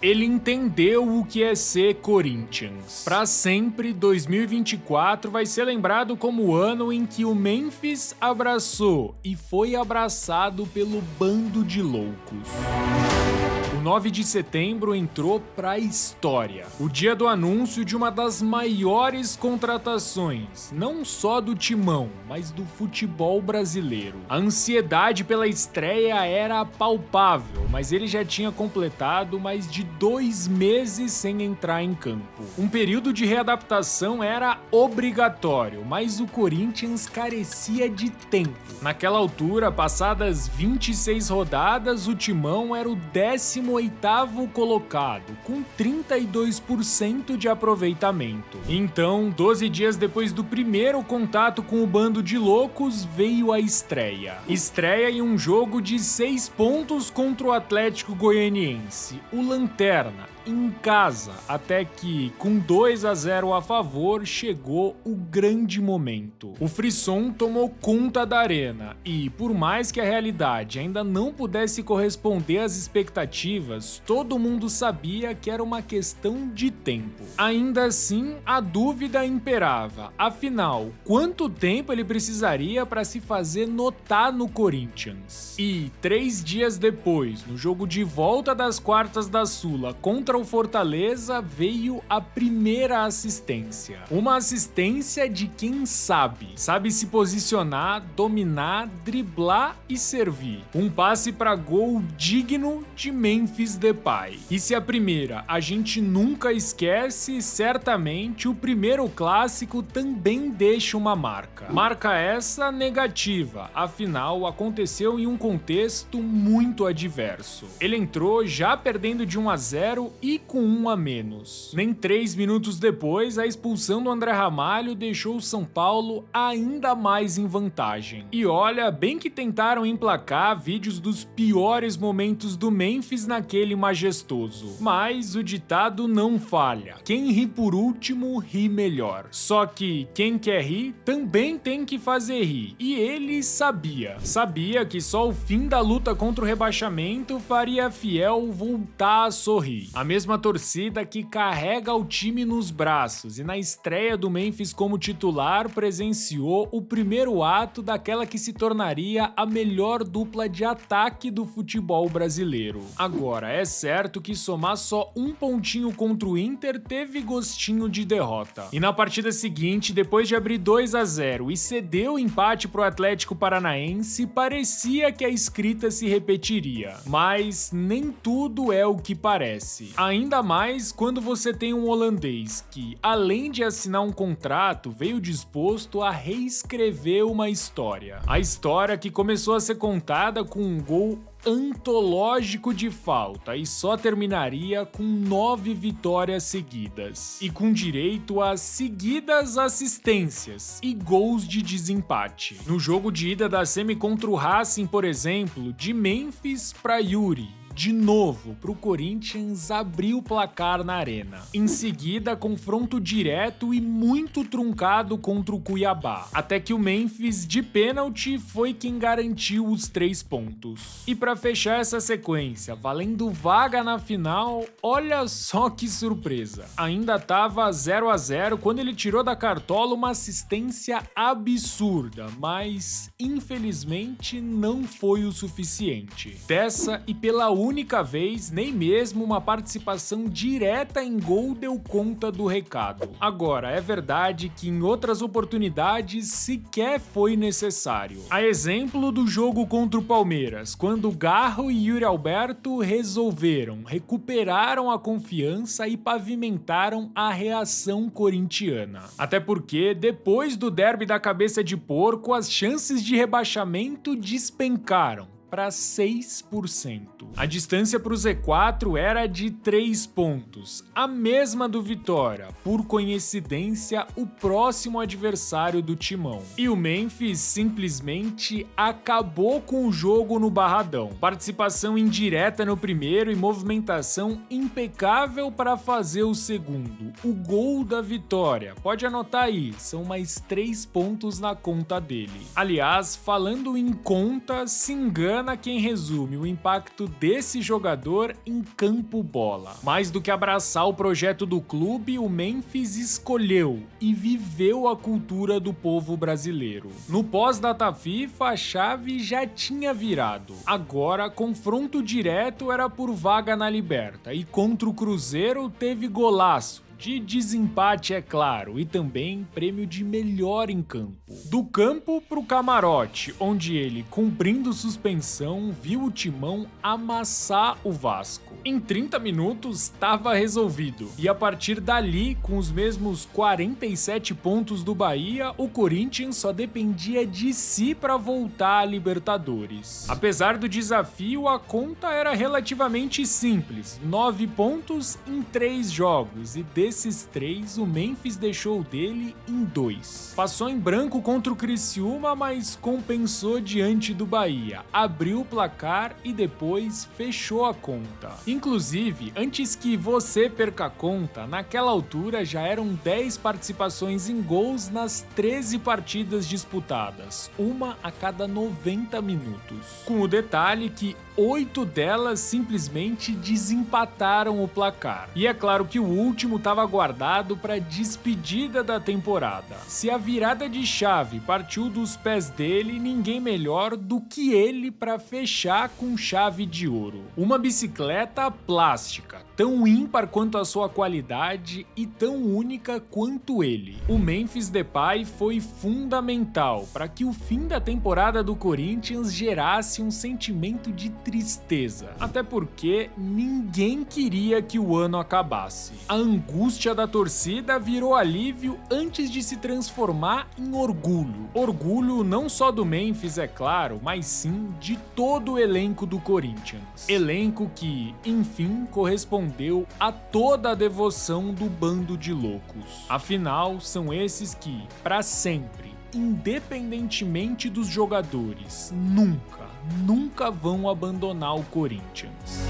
Ele entendeu o que é ser Corinthians. Para sempre, 2024 vai ser lembrado como o ano em que o Memphis abraçou e foi abraçado pelo bando de loucos. O 9 de setembro entrou para a história. O dia do anúncio de uma das maiores contratações, não só do Timão, mas do futebol brasileiro. A ansiedade pela estreia era palpável, mas ele já tinha completado mais de 2 meses sem entrar em campo. Um período de readaptação era obrigatório, mas o Corinthians carecia de tempo. Naquela altura, passadas 26 rodadas, o Timão era o 18º colocado, com 32% de aproveitamento. Então, 12 dias depois do primeiro contato com o bando de loucos, veio a estreia. Estreia em um jogo de 6 pontos contra o Atlético Goianiense, o Lanterna, em casa, até que, com 2-0 a favor, chegou o grande momento. O frisson tomou conta da arena e, por mais que a realidade ainda não pudesse corresponder às expectativas, todo mundo sabia que era uma questão de tempo. Ainda assim, a dúvida imperava. Afinal, quanto tempo ele precisaria para se fazer notar no Corinthians? E 3 dias depois, no jogo de volta das quartas da Sula contra o Fortaleza, veio a primeira assistência. Uma assistência de quem sabe se posicionar, dominar, driblar e servir. Um passe para gol digno de Memphis Depay. E se a primeira a gente nunca esquece, certamente o primeiro clássico também deixa uma marca. Marca essa negativa, afinal aconteceu em um contexto muito adverso. Ele entrou já perdendo de 1-0 e com 1 a menos. Nem 3 minutos depois, a expulsão do André Ramalho deixou o São Paulo ainda mais em vantagem. E olha, bem que tentaram emplacar vídeos dos piores momentos do Memphis naquele majestoso. Mas o ditado não falha. Quem ri por último, ri melhor. Só que quem quer rir, também tem que fazer rir. E ele sabia. Sabia que só o fim da luta contra o rebaixamento faria a Fiel voltar a sorrir. A mesma torcida que carrega o time nos braços e na estreia do Memphis como titular presenciou o primeiro ato daquela que se tornaria a melhor dupla de ataque do futebol brasileiro. Agora, é certo que somar só um pontinho contra o Inter teve gostinho de derrota. E na partida seguinte, depois de abrir 2-0 e ceder o empate pro Atlético Paranaense, parecia que a escrita se repetiria. Mas nem tudo é o que parece. Ainda mais quando você tem um holandês que, além de assinar um contrato, veio disposto a reescrever uma história. A história que começou a ser contada com um gol antológico de falta e só terminaria com 9 vitórias seguidas. E com direito a seguidas assistências e gols de desempate. No jogo de ida da semi contra o Racing, por exemplo, de Memphis para Yuri. De novo, pro Corinthians abrir o placar na arena. Em seguida, confronto direto e muito truncado contra o Cuiabá. Até que o Memphis, de pênalti, foi quem garantiu os 3 pontos. E para fechar essa sequência, valendo vaga na final, olha só que surpresa. Ainda tava 0-0 quando ele tirou da cartola uma assistência absurda, mas infelizmente não foi o suficiente. Dessa e pela única vez, nem mesmo uma participação direta em gol deu conta do recado. Agora, é verdade que em outras oportunidades sequer foi necessário. A exemplo do jogo contra o Palmeiras, quando Garro e Yuri Alberto recuperaram a confiança e pavimentaram a reação corintiana. Até porque, depois do derby da cabeça de porco, as chances de rebaixamento despencaram para 6%. A distância para o Z4 era de 3 pontos, a mesma do Vitória, por coincidência, o próximo adversário do Timão. E o Memphis simplesmente acabou com o jogo no Barradão. Participação indireta no primeiro e movimentação impecável para fazer o segundo. O gol da vitória. Pode anotar aí, são mais 3 pontos na conta dele. Aliás, falando em conta, se engana Mariana quem resume o impacto desse jogador em campo bola. Mais do que abraçar o projeto do clube, o Memphis escolheu e viveu a cultura do povo brasileiro. No pós-data FIFA, a chave já tinha virado. Agora, confronto direto era por vaga na Liberta e contra o Cruzeiro teve golaço. De desempate, é claro, e também prêmio de melhor em campo. Do campo pro camarote, onde ele, cumprindo suspensão, viu o Timão amassar o Vasco. Em 30 minutos estava resolvido, e a partir dali, com os mesmos 47 pontos do Bahia, o Corinthians só dependia de si para voltar à Libertadores. Apesar do desafio, a conta era relativamente simples, 9 pontos em 3 jogos, e desses 3, o Memphis deixou dele em 2. Passou em branco contra o Criciúma, mas compensou diante do Bahia, abriu o placar e depois fechou a conta. Inclusive, antes que você perca a conta, naquela altura já eram 10 participações em gols nas 13 partidas disputadas, uma a cada 90 minutos. Com o detalhe que 8 delas simplesmente desempataram o placar. E é claro que o último estava guardado para despedida da temporada. Se a virada de chave partiu dos pés dele, ninguém melhor do que ele para fechar com chave de ouro. Uma bicicleta plástica, tão ímpar quanto a sua qualidade e tão única quanto ele. O Memphis Depay foi fundamental para que o fim da temporada do Corinthians gerasse um sentimento de tristeza, até porque ninguém queria que o ano acabasse. A angústia da torcida virou alívio antes de se transformar em orgulho. Orgulho não só do Memphis, é claro, mas sim de todo o elenco do Corinthians. Elenco que, enfim, correspondeu a toda a devoção do bando de loucos. Afinal, são esses que, para sempre, independentemente dos jogadores, nunca vão abandonar o Corinthians.